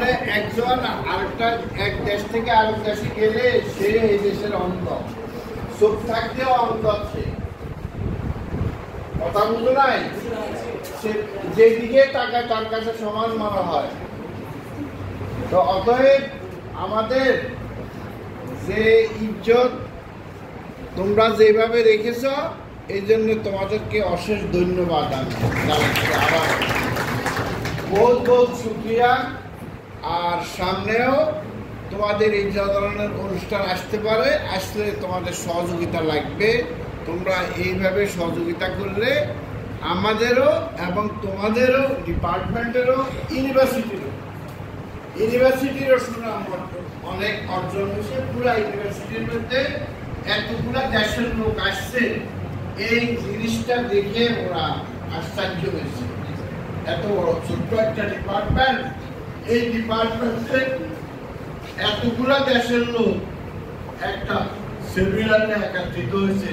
মানে একজন আরেকটা এক দেশ থেকে আরেক দেশে গেলে সে এই দেশের অন্ধ, চোখ থাকতেও অন্ধ, সে কথা বুঝো নাই, সে যেদিকে টাকা তার কাছে সমান মানা হয়। তো অতএব আমাদের যে ইজ্জত তোমরা যেভাবে রেখেছ, এই জন্য তোমাদেরকে অশেষ ধন্যবাদ। আমি আবার বহুত বহুত শুকরিয়া। আর সামনেও তোমাদের এই ধরনের অনুষ্ঠান আসতে পারে, আসলে তোমাদের সহযোগিতা লাগবে। তোমরা এইভাবে সহযোগিতা করলে আমাদেরও এবং তোমাদেরও, ডিপার্টমেন্টেরও, ইউনিভার্সিটিরও সুনাম অনেক অর্জন হয়েছে। পুরা ইউনিভার্সিটির মধ্যে এতগুলা দেশের লোক আসছে, এই জিনিসটা দেখে ওরা আশ্চর্য হয়েছে। এত বড় ছোট্ট একটা ডিপার্টমেন্ট, এই ডিপার্টমেন্টে এতগুলা দেশের লোক একটা সেমিনারে একত্রিত হয়েছে,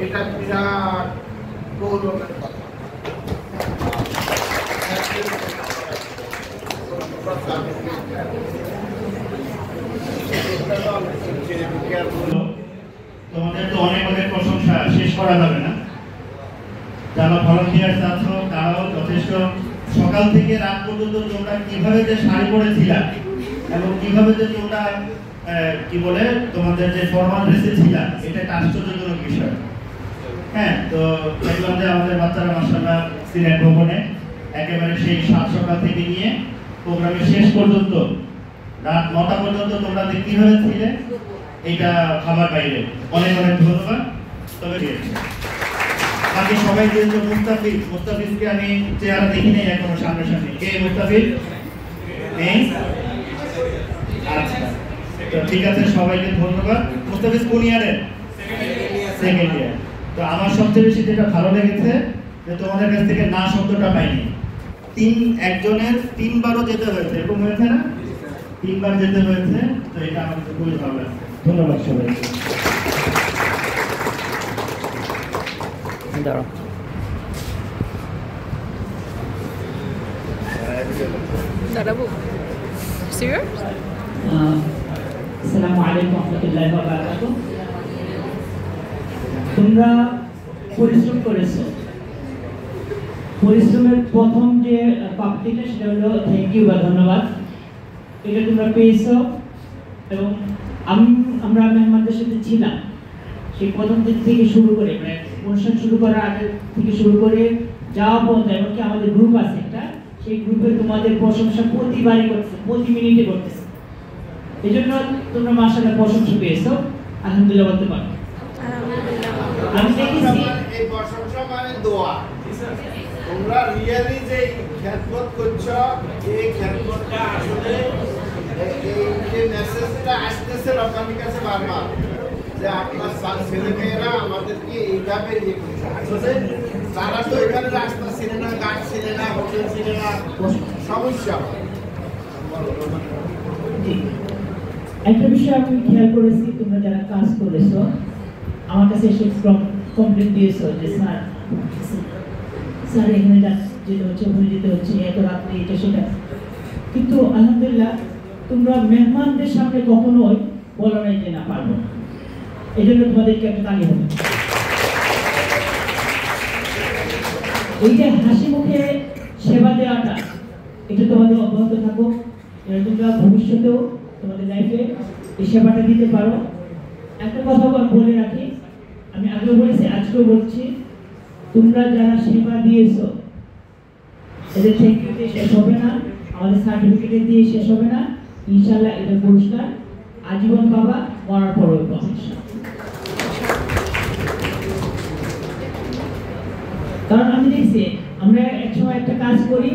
এটা বিরাট গৌরবের কথা। তোমাদের তো অনেক অনেক প্রশংসা শেষ করা যাবে না। যারা ভলান্টিয়ার আছো তারাও যথেষ্ট, সকাল থেকে রাত পর্যন্ত তোমরা কিভাবে যে শাড়ি পরেছিলা এবং কিভাবে যে তোমরা কি বলে তোমাদের যে ফরমাল ড্রেসে ছিলা, এটা একটা আশ্চর্যজনক বিষয়। হ্যাঁ, তো দেখলাম যে আমাদের বাচ্চারা মাশাআল্লাহ সিলেট ভবনে একেবারে সেই 7 সকাল থেকে নিয়ে প্রোগ্রামের শেষ পর্যন্ত রাত 9টা পর্যন্ত তোমরা যে কিভাবে ছিলে, এটা খাবার বাইরে। অনেক অনেক ধন্যবাদ। তবে বাকি সবাই যেহেতু মুস্তাফিজকে আমি চেহারা দেখি নাই এখনো সামনাসামনি। কে মুস্তাফিজ? নেই? আচ্ছা, তো ঠিক আছে, সবাইকে ধন্যবাদ। মুস্তাফিজ কোন ইয়ারের? Second year. তো আমার সবচেয়ে বেশি যেটা ভালো লেগেছে যে তোমাদের কাছ থেকে না শব্দটা পাইনি। একজনের 3 বারও যেতে হয়েছে, এরকম হয়েছে না? 3 বার যেতে হয়েছে, তো এটা আমার খুবই ভালো লাগছে। ধন্যবাদ সবাইকে। দাঁড়াবো। সিরিয়াস? আসসালামু আলাইকুম ওয়া রাহমাতুল্লাহি ওয়া বারাকাতুহু। তোমরা পরিশ্রম করেছো, পরিশ্রমের প্রথম যে প্রাপ্তিটা সেটা হলো থ্যাংক ইউ বা ধন্যবাদ। এটা তোমরা পেয়েছো এবং আমরা মেহমানদের সাথে ছিলাম সেই প্রথম দিন থেকে শুরু করে, মানে অনুষ্ঠান শুরু করার আগে থেকে শুরু করে যাওয়া পর্যন্ত, এমনকি আমাদের গ্রুপ আছে একটা, সেই গ্রুপে তোমাদের প্রশংসা প্রতিবারই করতেছে, প্রতি মিনিটে করতেছে। এই জন্য তোমরা মাশাআল্লাহ প্রশংসা পেয়েছো, আলহামদুলিল্লাহ বলতে পারো। আমি দেখেছি এই প্রশংসা মানে দোয়া। তোমরা রিয়েলি যে খেদমত করছো, এই খেদমতটা আসলে এই যে মেসেজটা আসতেছে রব্বানির কাছে বারবার, যে আপনার ছেলেমেয়েরা আমাদেরকে এইভাবে ইয়ে করছে। আসলে তারা তো এখানে রাস্তা ছিল না, গাছ ছিল না, হোটেল ছিল না, সমস্যা। একটা বিষয় আমি খেয়াল করেছি, তোমরা যারা কাজ করেছো আমার কাছে এসে কমপ্লেন দিয়েছো যে স্যার এখানে যেতে হচ্ছে, ভুলে যেতে হচ্ছে, এত রাত্রে এটা সেটা। কিন্তু আলহামদুলিল্লাহ তোমরা মেহমানদের সামনে কখনোই বলো নাই যে না পারবো। এই জন্য তোমাদেরকে একটা তালি হবে। এই যে হাসি মুখে সেবা দেওয়াটা, এটা তোমাদের অব্যাহত থাকুক। তোমরা ভবিষ্যতেও তোমাদের লাইফে এই সেবাটা দিতে পারো। একটা কথা বলে রাখি, আমি আগেও বলেছি, আজকেও বলছি, তোমরা যারা সেবা দিয়েছো এদের থ্যাংক ইউ দিয়ে শেষ হবে না, আমাদের সার্টিফিকেট দিয়ে শেষ হবে না। ইনশাআল্লাহ এটা পুরস্কার আজীবন পাবা, মরার পরেও পাবা। কারণ আমি দেখছি আমরা একসময় একটা কাজ করি,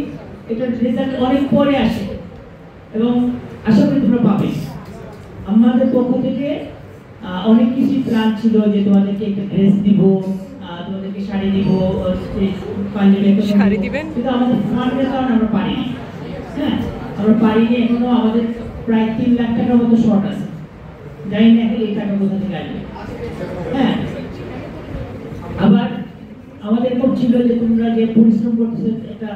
এটার রেজাল্ট অনেক পরে আসে এবং আশা করি তোমরা পাবে। আমাদের পক্ষ থেকে অনেক কিছু প্ল্যান ছিল যে তোমাদেরকে একটা ড্রেস দিব, তোমাদেরকে শাড়ি দিব, শাড়ি দিবেন, কিন্তু আমাদের ফান্ডের কারণে আমরা পারিনি। হ্যাঁ, আমরা পারিনি, এখনো আমাদের প্রায় 3 লাখ টাকার মতো শর্ট আছে। জানি না এই টাকা কোথা থেকে আসবে। হ্যাঁ, আবার আমাদের খুব ছিল যে তোমরা যে পরিশ্রম করতেছো একটা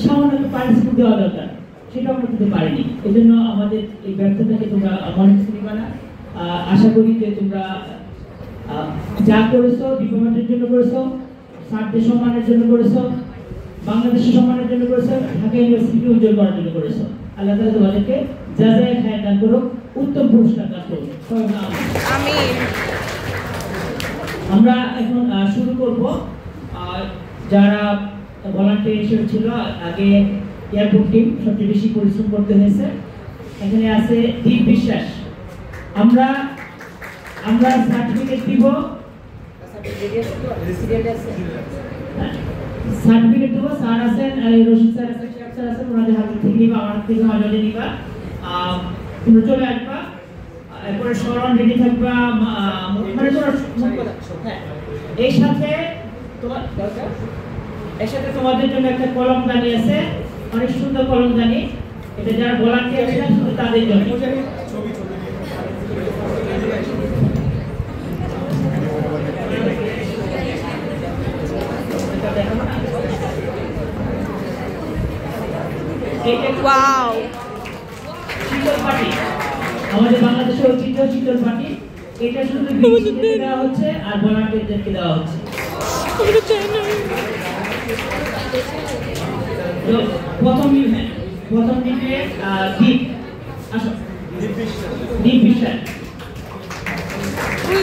সামান্য পারিশ্রমিক দেওয়া দরকার। সেটা আমরা করতে পারিনি। এই জন্য আমাদের এই ব্যর্থতাকে তোমরা মনে করিবা না। আশা করি যে তোমরা যা করেছো ডিপার্টমেন্টের জন্য করেছো, ছাত্রদের সম্মানের জন্য করেছো, বাংলাদেশের সম্মানের জন্য করেছো, ঢাকা ইউনিভার্সিটি উজ্জ্বল করার জন্য করেছো। আল্লাহ তাআলা তোমাদেরকে যা যা খায় দান করো, উত্তম পুরস্কার দান করো। আমিন। আমরা এখন শুরু করব। যারা ভলান্টিয়ার হিসেবে ছিল, আগে এয়ারপোর্ট টিম সবচেয়ে বেশি পরিশ্রম করতে হয়েছে। এখানে আছে দীপ বিশ্বাস। আমরা সার্টিফিকেট দিব, সার্টিফিকেট দেবো। স্যার আছেন, রশিদ স্যার আছেন, শেখ স্যার আছেন, ওনাদের হাত থেকে নিবা, আমার থেকে মাঝে নিবা। তোমরা চলে আসবা, এরপরে স্মরণ রেডি থাকবা, মানে হ্যাঁ। এই সাথে তোমাদের জন্য একটা কলমদানি আছে, অনেক সুন্দর কলমদানি। এটা যারা ভলান্টিয়ার ছিলেন শুধু তাদের জন্য। ওয়াও, শীতল পাটি আমাদের বাংলাদেশের ঐতিহ্য, শীতল পাটি। এটা শুধু বিদেশিদেরকে দেওয়া হচ্ছে আর ভলান্টিয়ারদেরকে দেওয়া হচ্ছে। তো প্রথম দিকে দীপ, আসো দীপ বিশ্বাস। এই